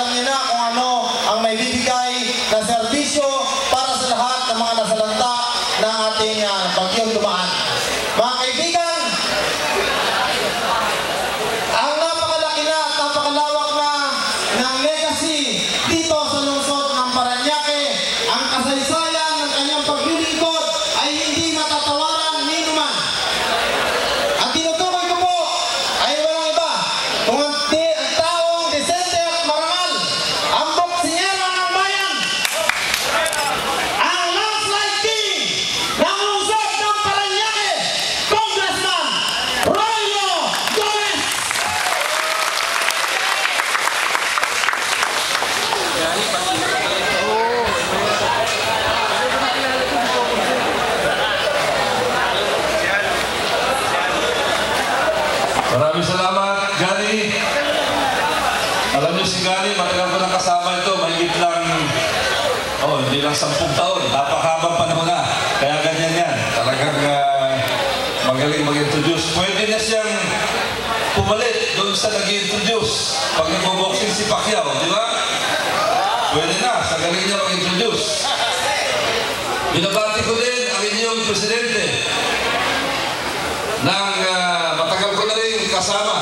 alam niyo na kung ano ang may bibigay na serbisyo para sa lahat ng mga nasalanta ng ating bagyong dumaan. Mga kaibigan, ang napakalaki na at napakalawak na ng legacy dito sa lungsod ng Parañaque, ang kasaysayan ng kanyang paglilingkod ay hindi matatawaran ni numan. Ang tinutukoy ko po ay walang iba kung ang taong desente at marangal, ang boksingero ng bayan, ang landslide king ng lungsod ng Parañaque, Congressman Roylo Gomez. Maraming salamat, Gani. Alam niyo si Gani, matagal ko nang kasama ito, mahigit lang, hindi lang 10 taon, napakahabang panahon na. Kaya ganyan yan, talagang magaling mag-introduce. Pwede na siyang pumalit doon sa nag-introduce pag nagbo-boxing si Pacquiao, di ba? Pwede na, sa galing niya mag-introduce. Binabati ko din ang inyong presidente ng matagal ko na rin kasama,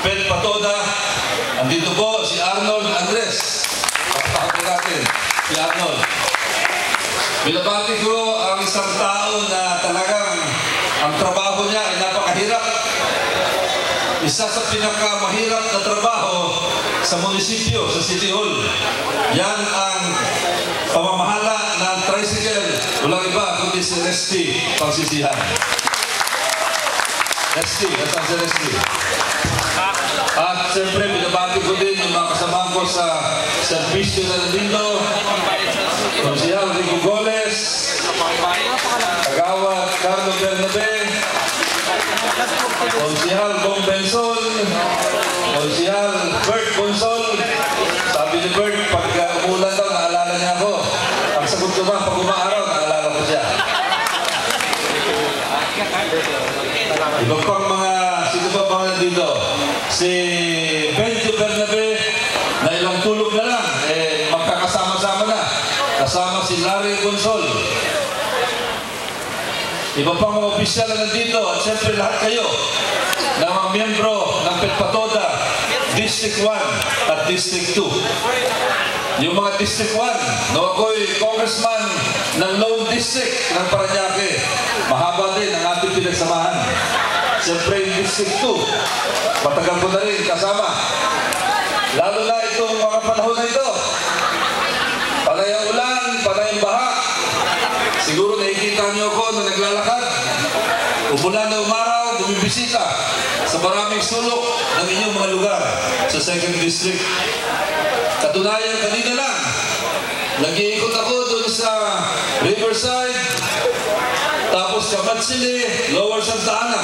Pet Patoda. Andito po si Arnold Andres. Pagpapakita natin si Arnold. Binabati ko ang isang tao na talagang ang trabaho niya ay napakahirap. Isa sa pinakamahirap na trabaho sa munisipyo, sa City Hall. Yan ang pamamahala ng tricycle. Walang iba kundi si Resty Pagsisihan. Resty, nasaan si Resty? At siyempre, binabati ko din yung mga kasama ko sa servisyo na nandito. Konsihal Rico Goles, Kagawad Carlo Bernabe, Konsihal Bong Benson, Konsihal Bert Bonsol. Sabi ni Bert, pag umulan daw, naalala niya ako. Ang sagot ko ba, pag umaaraw, naalala ko siya. Iba pang mga, sino pa mga nandito? Si Benjo Bernabe, na ilang tulog na lang, magkakasama-sama na. Kasama si Larry Bonsol. Iba pang mga opisyal na nandito, at siyempre lahat kayo na mga miyembro ng Pet Patoda, District 1 at District 2. Yung mga District 1, no, ako'y congressman ng Lone District ng Parañaque. Mahaba din ang ating pinagsamahan. Siyempre yung District 2, matagal ko na rin kasama. Lalo na itong mga panahon na ito. Panay ang ulan, panay ang baha. Siguro nakikita niyo ako na naglalakad. Umulan na umaraw, bumibisita sa maraming sulok ng inyong mga lugar sa 2nd District. Katunayan, kanina lang, nag-iikot ako doon sa Riverside, tapos Kamatsili, Lower Santa Ana,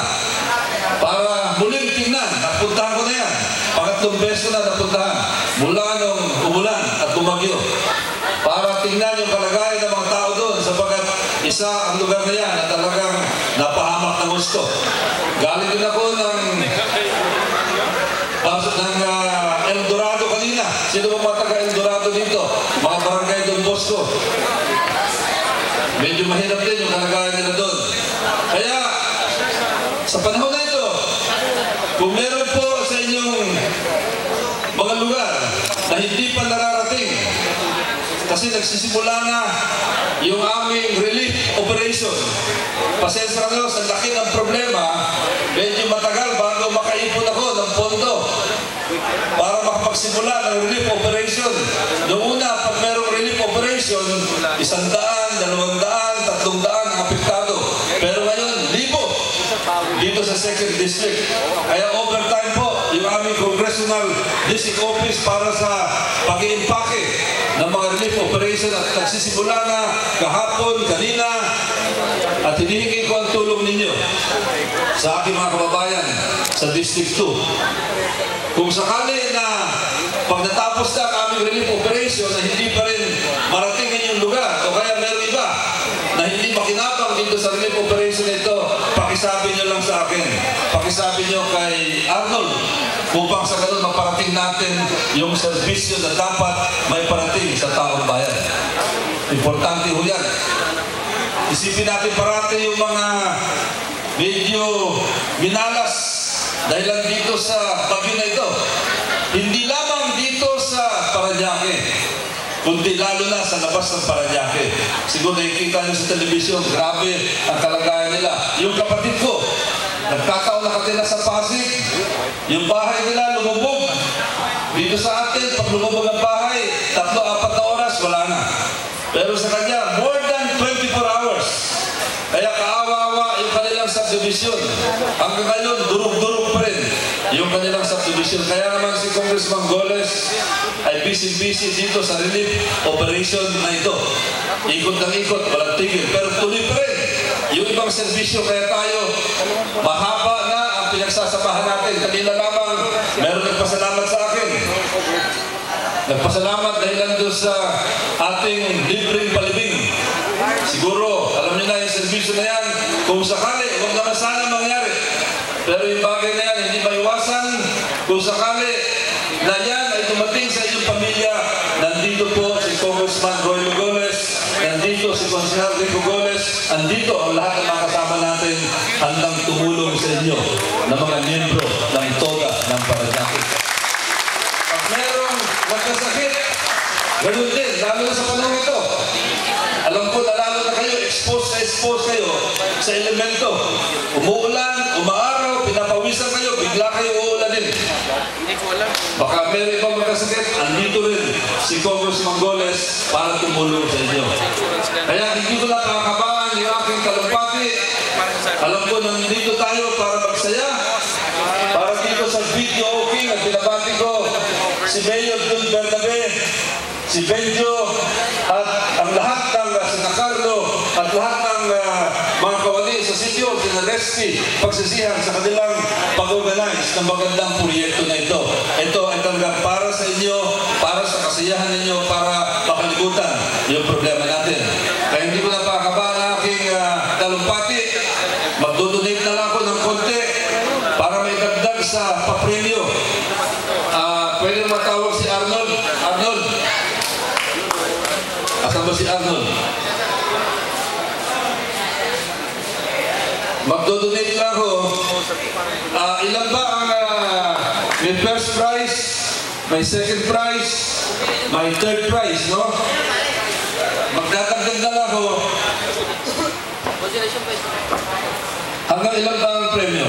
para muling tingnan. Napuntahan ko na yan. Pangatlong beses na napuntahan mula nung umulan at bumagyo. Para tingnan yung kalagayan ng mga tao doon, sapagat isa ang lugar na yan na talagang napahamak ng gusto. Galing din ako ng El Dorado kanina. Sino ba mga taga El Dorado dito? Mga barangay Don Bosco. Medyo mahirap din yung kalagayan nila doon. Kaya, sa panahon na ito, kung meron po sa inyong mga lugar na hindi pa nararating, kasi nagsisimula na yung aming relief operation. Pasensya na sa laki ng problema, medyo matagal bago makaipon ako ng pondo para makapagsimula ng relief operation. Noong una, pag merong relief operation, 100, 200, 300 ang apektado. Pero ngayon, 1,000 dito sa 2nd District. Kaya overtime po yung aming Congressional District Office para sa pag-iimpake ng mga relief operation at nagsisimula na kahapon, kanina, at hinihingi ko ang tulong ninyo sa aking mga kababayan sa District 2. Kung sakali na pag natapos na ang aming relief operation na hindi pa rin marating inyong lugar o kaya meron iba na hindi makinabang dito sa relief operation ito, pakisabi nyo lang sa akin. Pakisabi nyo kay Arnold upang sa ganun maparating natin yung serbisyo na dapat may parating sa taong bayan. Importante ho yan. Isipin natin parati yung mga medyo minalas dahil dito sa bagyo na ito. Hindi lamang dito sa Parañaque, kundi lalo na sa labas ng Parañaque. Siguro nakikita nyo sa telebisyon, grabe ang kalagayan nila. Yung kapatid ko, nagkataon nakatira sa Pasig, yung bahay nila lumubog. Dito sa atin, pag lumubog ang bahay, 3-4 na oras, wala na. Pero sa kanya, more than 24 hours. Kaya kaawa-awa yung kanilang subdivision. Hanggang ngayon, durug-durug pa rin yung kanilang subdivision. Kaya naman si Congressman Goles ay busy-busy dito sa relief operation na ito. Ikot ng ikot, walang tigil. Pero tuloy pa rin yung ibang serbisyo. Kaya tayo, mahaba na ang pinagsasabahan natin. Kanina lamang, meron nagpasalamat sa akin. Nagpasalamat dahil nandun sa ating libreng palibing. Siguro, alam niyo na yung servisyo na yan, kung sakali, huwag naman sana mangyari. Pero yung bagay na yan, hindi maiwasan. Kung sakali na yan ay dumating sa inyong pamilya, nandito po si Congressman Roy Lugones, nandito si Consihal Rico Goles, nandito ang lahat ng mga kasama natin handang tumulong sa inyo na mga miyembro ng TOGA ng Parañaque. Pag merong nagkasakit, ganun din, lalo na sa panahon ito. Alam ko na lalo na kayo, expose kayo sa elemento. Umuulan, umaaraw, pinapawisan kayo, bigla kayo uulanin. Baka meron ibang magkasakit, andito rin si Congressman Goles para tumulong sa inyo. Kaya hindi ko na kakabaan yung aking talumpati. Alam ko nandito tayo para magsaya. Para dito sa video okay, at pinabati ko si Mayor Jun Bernabe, si Benjo, at ang lahat ng Sina Carlo, at lahat ng mga kawali sa sityo, sina Leslie, pagsisihan sa kanilang pag-organize ng magandang proyekto na ito. Ito ay talagang para sa inyo, para sa kasiyahan ninyo, para makalimutan yung problema natin. Kaya hindi ko na pakakaba ang aking talumpati. Magdodonate na lang ako ng konti para may dagdag sa papremyo. Pwede matawag si Arnold. Arnold. Asan ba si Arnold? Magdodonate lang ako. Ilan ba ang may first prize, may second prize, may third prize, no? Magdadagdag na lang ako. Hanggang ilan ba ang premyo?